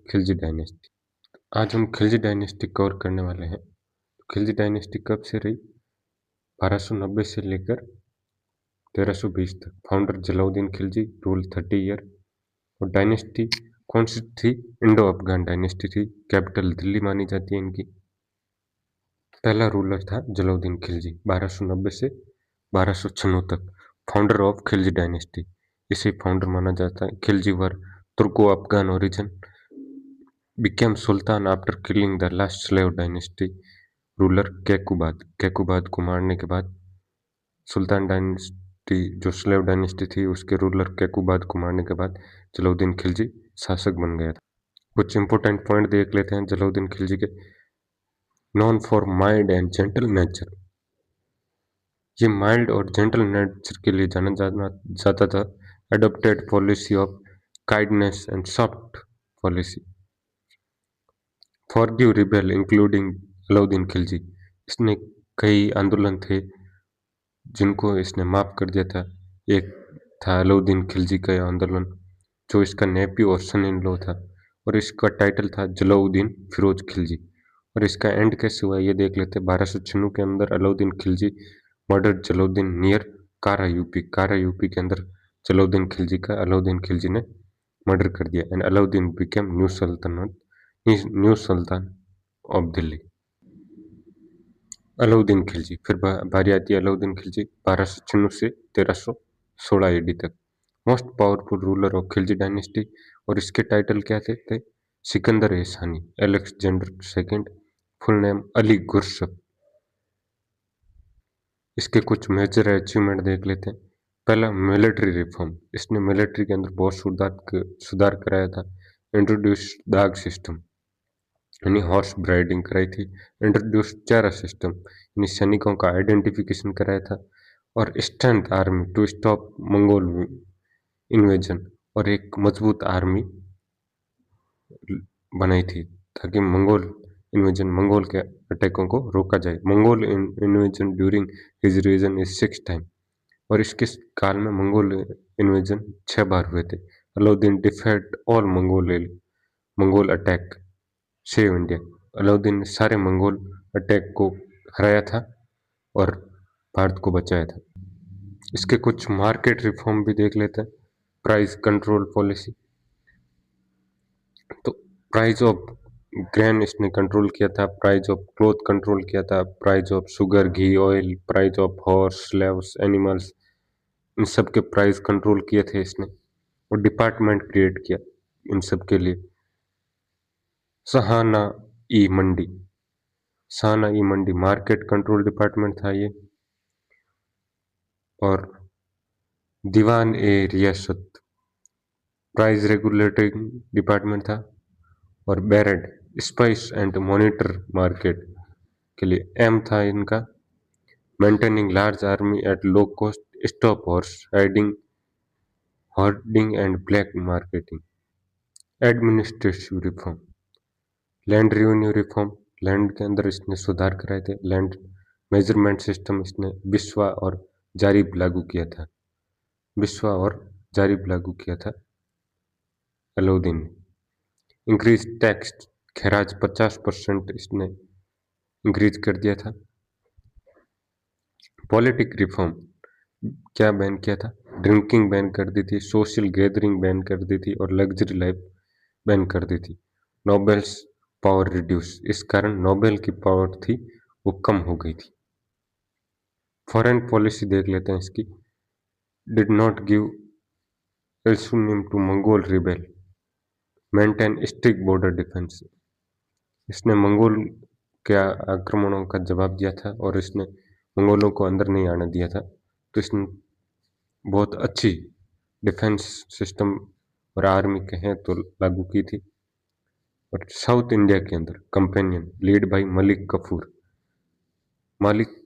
Khilji dynasty. आज हम Khilji dynasty cover करने वाले हैं। खिलजी डायनेस्टी कब से रही? 1290 से लेकर 1320 तक। Founder Jalaluddin Khilji, rule 30 year. और डायनेस्टी कौन सी थी? इंडो अफगान डायनेस्टी थी। कैपिटल दिल्ली मानी जाती है इनकी। पहला रूलर था जलाउद्दीन खिलजी, 1290 से 1296 तक, फाउंडर ऑफ खिलजी डायनेस्टी। इसे फाउंडर माना जाता है। Khilji were Turko Afghan origin, became sultan after killing the last slave dynasty ruler Kaikubad. Kaikubad को मारने के बाद सुल्तान डायनेस्टी, जो स्लेव डायनेस्टी थी, उसके रूलर कैकुबाद को मारने के बाद जलाउद्दीन खिलजी शासक बन गया था। कुछ इंपोर्टेंट पॉइंट देख लेते हैं जलाउद्दीन खिलजी के। Non for mild and gentle nature, ये माइल्ड और जेंटल नेचर के लिए जाना जाता था। Adopted policy of kindness and soft policy. Forgive rebel including Alauddin Khilji, इसने कई आंदोलन थे जिनको इसने माफ कर दिया था। एक था अलाउद्दीन खिलजी का आंदोलन, जो इसका नेफ्यू और सन इन लॉ था, और इसका टाइटल था जलाउद्दीन फिरोज खिलजी। और इसका एंड कैसे हुआ ये देख लेते हैं। 1296 के अंदर अलाउद्दीन खिलजी मर्डर जलाउद्दीन नियर कारा यूपी। कारा यूपी के अंदर जलाउद्दीन खिलजी का अलाउद्दीन खिलजी ने मर्डर कर दिया। And Alauddin became new Sultan of Delhi. Alauddin Khilji, फिर बारी आती है अलाउद्दीन खिलजी 1296 से 1316 एडी तक। Most powerful ruler of Khilji dynasty. और इसके टाइटल क्या थे? Sikandar Ehsani, Alexander second, full name Ali Gursaf. इसके कुछ मेजर अचीवमेंट देख लेते हैं। पहला, मिलिट्री रिफॉर्म। इसने मिलिट्री के अंदर बहुत सुधार कराया था। इंट्रोड्यूस दाग सिस्टम, यानी हॉर्स ब्राइडिंग कराई थी। इंट्रोड्यूस चारा सिस्टम, यानी सैनिकों का आइडेंटिफिकेशन कराया था। और strength army to stop Mongol invasion, और एक मजबूत आर्मी बनाई थी ताकि मंगोल इन्वेजन, मंगोल के अटैकों को रोका जाए। Mongol invasion during his region is 6 time, और इसके काल में मंगोल इन्वेजन 6 बार हुए थे। Alauddin defeat all Mongol attack, save India. Alauddin ने सारे मंगोल अटैक को हराया था और भारत को बचाया था। इसके कुछ मार्केट रिफॉर्म भी देख लेते हैं। प्राइस कंट्रोल पॉलिसी, तो प्राइस ऑफ ग्रेन इसने कंट्रोल किया था। प्राइस ऑफ क्लोथ कंट्रोल किया था। Price of sugar, ghee, oil, price of horse, slaves, animals, इन सब के प्राइस कंट्रोल किए थे इसने। और डिपार्टमेंट क्रिएट किया इन सब के लिए। सहाना ई मंडी, सहाना ई मंडी मार्केट कंट्रोल डिपार्टमेंट था ये। और दीवान ए रियासत प्राइस रेगुलेटिंग डिपार्टमेंट था। और बैरेड स्पाइस एंड मॉनिटर मार्केट के लिए। एम था इनका maintaining large army at low cost, stop horse riding, hoarding and black marketing. Administrative reform, land revenue reform, land के अंदर इसने सुधार कराए थे। लैंड मेजरमेंट सिस्टम इसने बिस्वा और जारिब लागू किया था। बिस्वा और जारिब लागू किया था अलाउद्दीन ने। इंक्रीज टैक्स, खराज 50% इसने इंक्रीज कर दिया था। पॉलिटिक रिफॉर्म, क्या बैन किया था? ड्रिंकिंग बैन कर दी थी, सोशल गैदरिंग बैन कर दी थी, और लग्जरी लाइफ बैन कर दी थी। नोबेल्स पावर रिड्यूस, इस कारण नोबेल की पावर थी वो कम हो गई थी। फॉरेन पॉलिसी देख लेते हैं इसकी। डिड नॉट गिव एल्सूनियम to Mongol rebel, maintain strict border defence. इसने मंगोल के आक्रमणों का जवाब दिया था और इसने मंगोलों को अंदर नहीं आने दिया था। तो इसने बहुत अच्छी डिफेंस सिस्टम और आर्मी कहें तो लागू की थी। और साउथ इंडिया के अंदर companion lead by Malik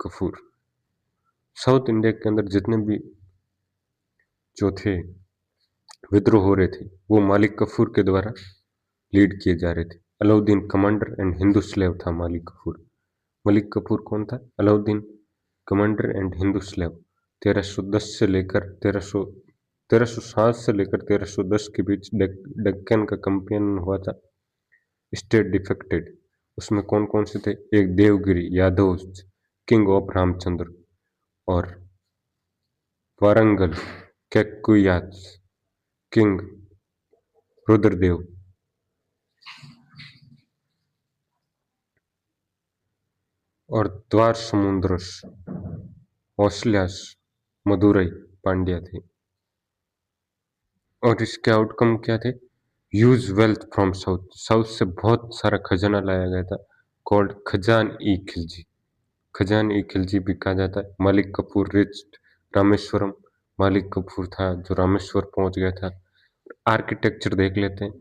Kafur. South India के अंदर जितने भी जो थे विद्रोह हो रहे थे वो मालिक कफूर के द्वारा लीड किए जा रहे थे। Alauddin commander and Hindu slave था मालिक कफूर। मलिक कफूर कौन था? Alauddin commander and Hindu slave. 1310 से लेकर 1307 से लेकर 1310 के बीच डेक्कन का कंपेनियन हुआ था। स्टेट डिफेक्टेड, उसमें कौन कौन से थे? एक देवगिरी यादव किंग ऑफ रामचंद्र, और वारंगल कैकुयात किंग रुद्रदेव, और द्वार समुद्रस हौसल्यास मदुरई पांड्या थे। और इसके आउटकम क्या थे? Use wealth from south, south से बहुत सारा खजाना लाया गया था, कॉल्ड खजान ई खिलजी। खजान ई खिलजी भी कहा जाता है। मालिक कफूर रिच्ड रामेश्वरम, मालिक कफूर था जो रामेश्वर पहुंच गया था। आर्किटेक्चर देख लेते हैं।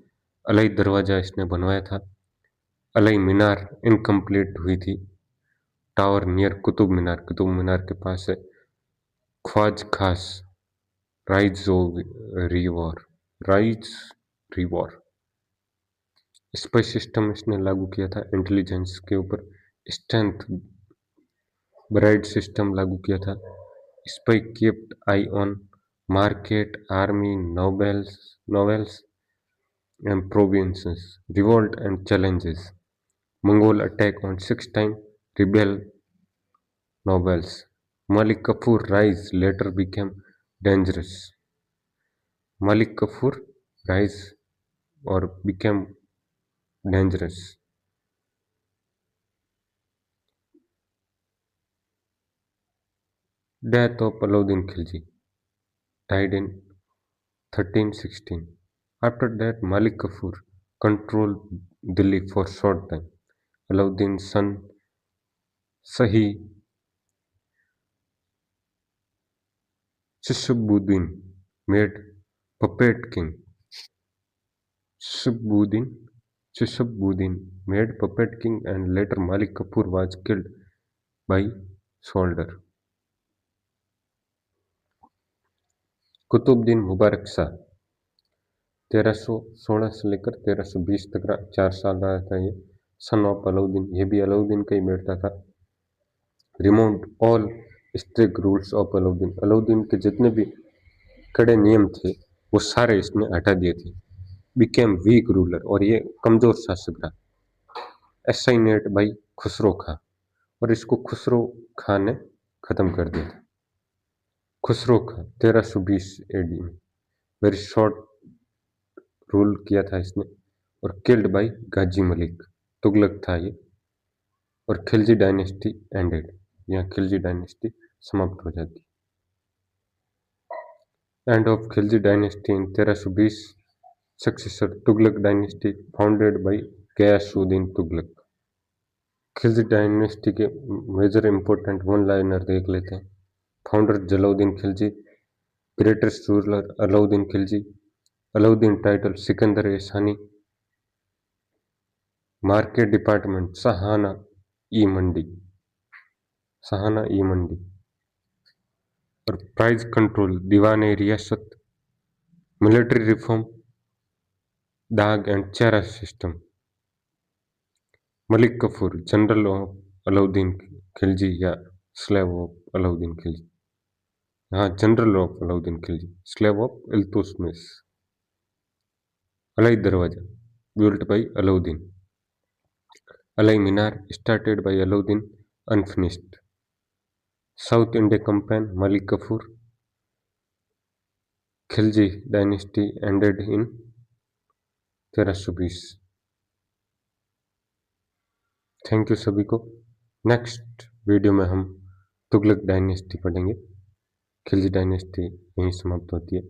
अलई दरवाजा इसने बनवाया था। अलई मीनार इनकम्प्लीट हुई थी। टावर नियर कुतुब मीनार, कुतुब मीनार के पास है। ख्वाज खास राइज रिवॉर, राइज रिवॉर। स्पाई सिस्टम इसने लागू किया था इंटेलिजेंस के ऊपर। स्ट्रेंथ ब्राइड सिस्टम लागू किया था। Spy keeped I on market, army, novels and provinces, revolt and challenges. Mongol attack on 6 time, rebel nobles. Malik Kafur rise later became dangerous. Malik Kafur rise or became dangerous. Death of Alauddin Khilji, died in 1316. After that, Malik Kafur controlled Delhi for short time. Alauddin's son Shahi Shishabuddin made puppet king. Shishabuddin Shishabuddin made puppet king, and later Malik Kafur was killed by soldier. Qutbuddin Mubarak Shah 1316 से लेकर 1320 तक 4 साल रहा था ये। Son of Alauddin, ये भी अलाउद्दीन का ही बेटा था। Removed all strict rules of Alauddin, Alauddin के जितने भी कड़े नियम थे वो सारे इसने हटा दिए थे। बिकेम वीक रूलर, और ये कमजोर शासक रहा। असाइनेट बाई खुसरो खां, और इसको खुसरो खां ने खत्म कर दिया था। खुसरो खां 1320 एडी में वेरी शॉर्ट रूल किया था इसने, और किल्ड बाई गाजी मलिक, तुगलक था ये। और खिलजी डायनेस्टी एंडेड, यहाँ खिलजी डायनेस्टी समाप्त हो जाती। End of Khilji dynasty in 1320, successor Tughlaq dynasty founded by Ghiyasuddin Tughlaq. Khilji dynasty के मेजर इंपॉर्टेंट वन लाइनर देख लेते हैं। Founder Jalaluddin Khilji, greatest ruler Alauddin Khilji, Alauddin title Sikandar Ehsani, market department Shahana e Mandi, Shahana e Mandi, और price control Diwan e Riyasat, military reform Dagh and Chehra system. Malik Kafur general of Alauddin Khilji या स्लेव ऑफ अलाउद्दीन खिलजी, हाँ general of Alauddin Khilji, slave of Iltutmish. अलई दरवाजा built by Alauddin, अलई मीनार started by Alauddin unfinished, south India campaign Malik Kafur, Khilji dynasty ended in 1320। Thank you सभी को। Next video में हम तुगलक डायनेस्टी पढ़ेंगे। खिलजी डायनेस्टी यहीं समाप्त होती है।